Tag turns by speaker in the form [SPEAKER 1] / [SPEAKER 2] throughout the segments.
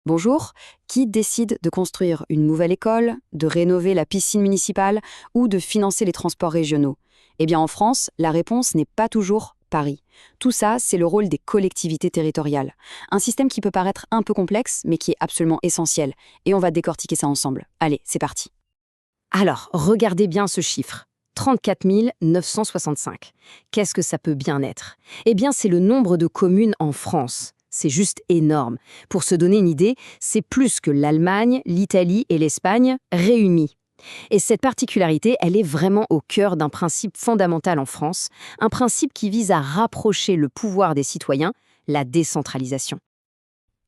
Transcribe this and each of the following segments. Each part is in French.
[SPEAKER 1] Bonjour, qui décide de construire une nouvelle école, de rénover la piscine municipale ou de financer les transports régionaux? Eh bien en France, la réponse n'est pas toujours Paris. Tout ça, c'est le rôle des collectivités territoriales. Un système qui peut paraître un peu complexe, mais qui est absolument essentiel. Et on va décortiquer ça ensemble. Allez, c'est parti.
[SPEAKER 2] Alors, regardez bien ce chiffre. 34 965. Qu'est-ce que ça peut bien être? Eh bien, c'est le nombre de communes en France. C'est juste énorme. Pour se donner une idée, c'est plus que l'Allemagne, l'Italie et l'Espagne réunis. Et cette particularité, elle est vraiment au cœur d'un principe fondamental en France, un principe qui vise à rapprocher le pouvoir des citoyens, la décentralisation.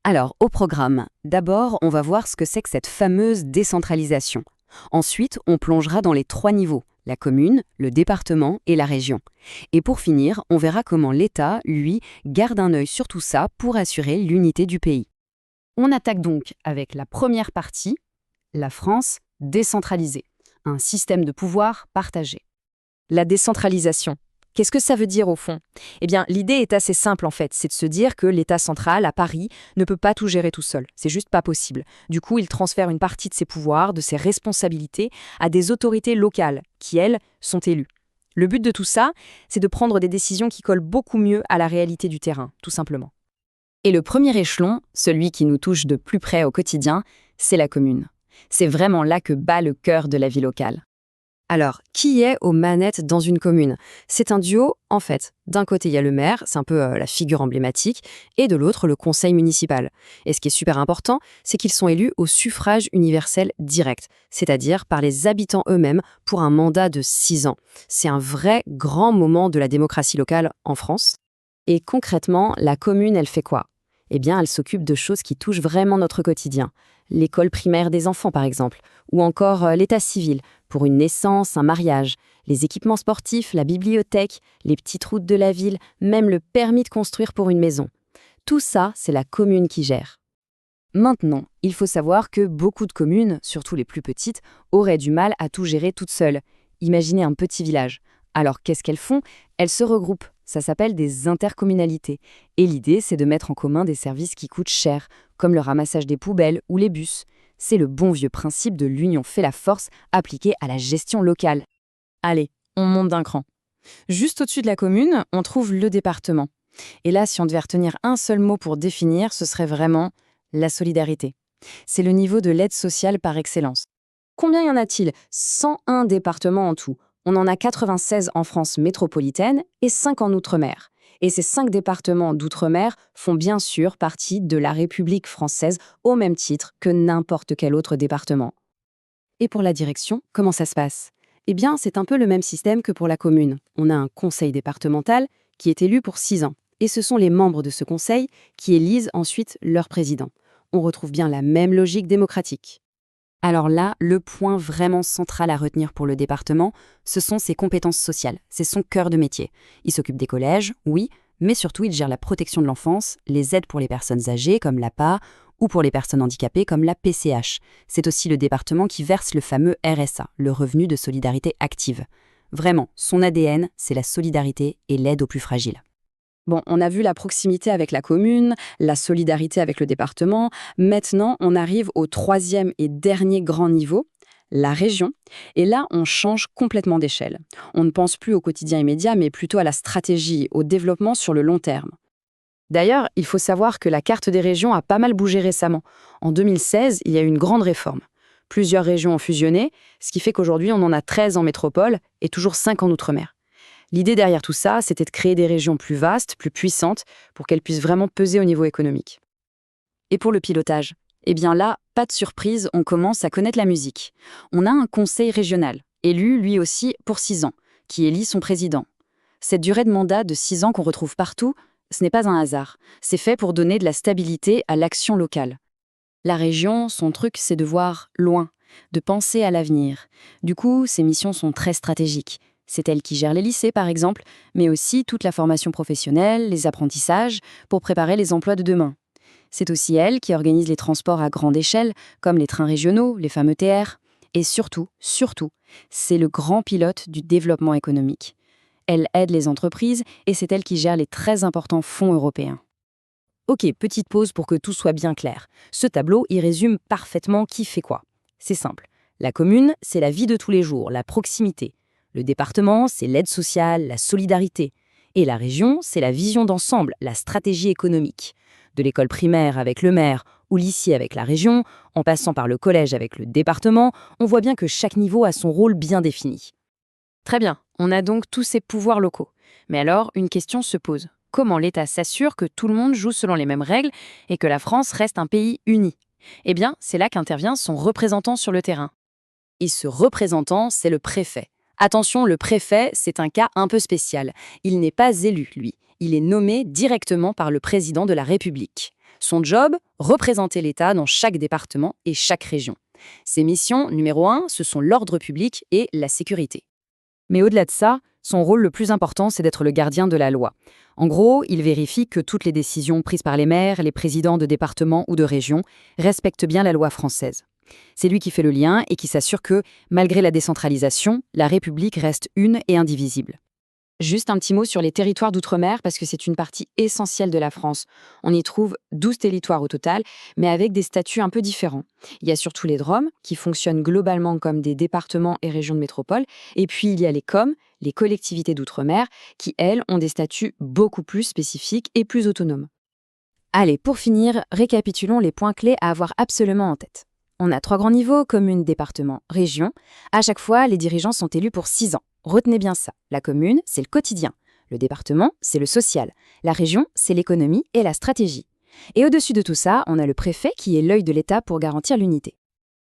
[SPEAKER 1] Alors, au programme, d'abord, on va voir ce que c'est que cette fameuse décentralisation. Ensuite, on plongera dans les trois niveaux, la commune, le département et la région. Et pour finir, on verra comment l'État, lui, garde un œil sur tout ça pour assurer l'unité du pays. On attaque donc avec la première partie, la France décentralisée, un système de pouvoir partagé.
[SPEAKER 3] La décentralisation. Qu'est-ce que ça veut dire au fond? Eh bien, l'idée est assez simple en fait, c'est de se dire que l'État central, à Paris, ne peut pas tout gérer tout seul. C'est juste pas possible. Du coup, il transfère une partie de ses pouvoirs, de ses responsabilités, à des autorités locales, qui, elles, sont élues. Le but de tout ça, c'est de prendre des décisions qui collent beaucoup mieux à la réalité du terrain, tout simplement.
[SPEAKER 1] Et le premier échelon, celui qui nous touche de plus près au quotidien, c'est la commune. C'est vraiment là que bat le cœur de la vie locale. Alors, qui est aux manettes dans une commune? C'est un duo, en fait. D'un côté, il y a le maire, c'est un peu la figure emblématique, et de l'autre, le conseil municipal. Et ce qui est super important, c'est qu'ils sont élus au suffrage universel direct, c'est-à-dire par les habitants eux-mêmes pour un mandat de 6 ans. C'est un vrai grand moment de la démocratie locale en France. Et concrètement, la commune, elle fait quoi? Eh bien, elle s'occupe de choses qui touchent vraiment notre quotidien. L'école primaire des enfants, par exemple, ou encore l'état civil, pour une naissance, un mariage, les équipements sportifs, la bibliothèque, les petites routes de la ville, même le permis de construire pour une maison. Tout ça, c'est la commune qui gère. Maintenant, il faut savoir que beaucoup de communes, surtout les plus petites, auraient du mal à tout gérer toutes seules. Imaginez un petit village. Alors qu'est-ce qu'elles font? Elles se regroupent. Ça s'appelle des intercommunalités. Et l'idée, c'est de mettre en commun des services qui coûtent cher, comme le ramassage des poubelles ou les bus. C'est le bon vieux principe de l'union fait la force appliqué à la gestion locale.
[SPEAKER 3] Allez, on monte d'un cran. Juste au-dessus de la commune, on trouve le département. Et là, si on devait retenir un seul mot pour définir, ce serait vraiment la solidarité. C'est le niveau de l'aide sociale par excellence. Combien y en a-t-il? 101 départements en tout. On en a 96 en France métropolitaine et 5 en Outre-mer. Et ces 5 départements d'Outre-mer font bien sûr partie de la République française au même titre que n'importe quel autre département.
[SPEAKER 1] Et pour la direction, comment ça se passe? Eh bien, c'est un peu le même système que pour la commune. On a un conseil départemental qui est élu pour 6 ans. Et ce sont les membres de ce conseil qui élisent ensuite leur président. On retrouve bien la même logique démocratique. Alors là, le point vraiment central à retenir pour le département, ce sont ses compétences sociales. C'est son cœur de métier. Il s'occupe des collèges, oui, mais surtout il gère la protection de l'enfance, les aides pour les personnes âgées comme l'APA ou pour les personnes handicapées comme la PCH. C'est aussi le département qui verse le fameux RSA, le revenu de solidarité active. Vraiment, son ADN, c'est la solidarité et l'aide aux plus fragiles. Bon, on a vu la proximité avec la commune, la solidarité avec le département. Maintenant, on arrive au troisième et dernier grand niveau, la région. Et là, on change complètement d'échelle. On ne pense plus au quotidien immédiat, mais plutôt à la stratégie, au développement sur le long terme. D'ailleurs, il faut savoir que la carte des régions a pas mal bougé récemment. En 2016, il y a eu une grande réforme. Plusieurs régions ont fusionné, ce qui fait qu'aujourd'hui, on en a 13 en métropole et toujours 5 en outre-mer. L'idée derrière tout ça, c'était de créer des régions plus vastes, plus puissantes, pour qu'elles puissent vraiment peser au niveau économique. Et pour le pilotage? Eh bien là, pas de surprise, on commence à connaître la musique. On a un conseil régional, élu lui aussi pour 6 ans, qui élit son président. Cette durée de mandat de 6 ans qu'on retrouve partout, ce n'est pas un hasard. C'est fait pour donner de la stabilité à l'action locale. La région, son truc, c'est de voir loin, de penser à l'avenir. Du coup, ses missions sont très stratégiques. C'est elle qui gère les lycées, par exemple, mais aussi toute la formation professionnelle, les apprentissages, pour préparer les emplois de demain. C'est aussi elle qui organise les transports à grande échelle, comme les trains régionaux, les fameux TR. Et surtout, c'est le grand pilote du développement économique. Elle aide les entreprises et c'est elle qui gère les très importants fonds européens.
[SPEAKER 2] Ok, petite pause pour que tout soit bien clair. Ce tableau, il résume parfaitement qui fait quoi. C'est simple. La commune, c'est la vie de tous les jours, la proximité. Le département, c'est l'aide sociale, la solidarité. Et la région, c'est la vision d'ensemble, la stratégie économique. De l'école primaire avec le maire ou lycée avec la région, en passant par le collège avec le département, on voit bien que chaque niveau a son rôle bien défini.
[SPEAKER 3] Très bien, on a donc tous ces pouvoirs locaux. Mais alors, une question se pose. Comment l'État s'assure que tout le monde joue selon les mêmes règles et que la France reste un pays uni? Eh bien, c'est là qu'intervient son représentant sur le terrain.
[SPEAKER 2] Et ce représentant, c'est le préfet. Attention, le préfet, c'est un cas un peu spécial. Il n'est pas élu, lui. Il est nommé directement par le président de la République. Son job, représenter l'État dans chaque département et chaque région. Ses missions, numéro 1, ce sont l'ordre public et la sécurité.
[SPEAKER 3] Mais au-delà de ça, son rôle le plus important, c'est d'être le gardien de la loi. En gros, il vérifie que toutes les décisions prises par les maires, les présidents de départements ou de régions respectent bien la loi française. C'est lui qui fait le lien et qui s'assure que, malgré la décentralisation, la République reste une et indivisible. Juste un petit mot sur les territoires d'outre-mer, parce que c'est une partie essentielle de la France. On y trouve 12 territoires au total, mais avec des statuts un peu différents. Il y a surtout les DROM, qui fonctionnent globalement comme des départements et régions de métropole, et puis il y a les COM, les collectivités d'outre-mer, qui, elles, ont des statuts beaucoup plus spécifiques et plus autonomes. Allez, pour finir, récapitulons les points clés à avoir absolument en tête. On a 3 grands niveaux, commune, département, région. À chaque fois, les dirigeants sont élus pour 6 ans. Retenez bien ça. La commune, c'est le quotidien. Le département, c'est le social. La région, c'est l'économie et la stratégie. Et au-dessus de tout ça, on a le préfet qui est l'œil de l'État pour garantir l'unité.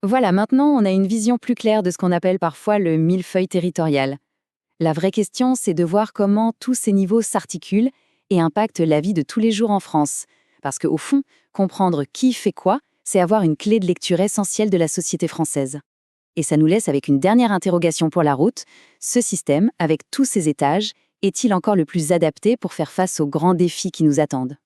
[SPEAKER 3] Voilà, maintenant, on a une vision plus claire de ce qu'on appelle parfois le millefeuille territorial. La vraie question, c'est de voir comment tous ces niveaux s'articulent et impactent la vie de tous les jours en France. Parce qu'au fond, comprendre qui fait quoi, c'est avoir une clé de lecture essentielle de la société française. Et ça nous laisse avec une dernière interrogation pour la route. Ce système, avec tous ses étages, est-il encore le plus adapté pour faire face aux grands défis qui nous attendent ?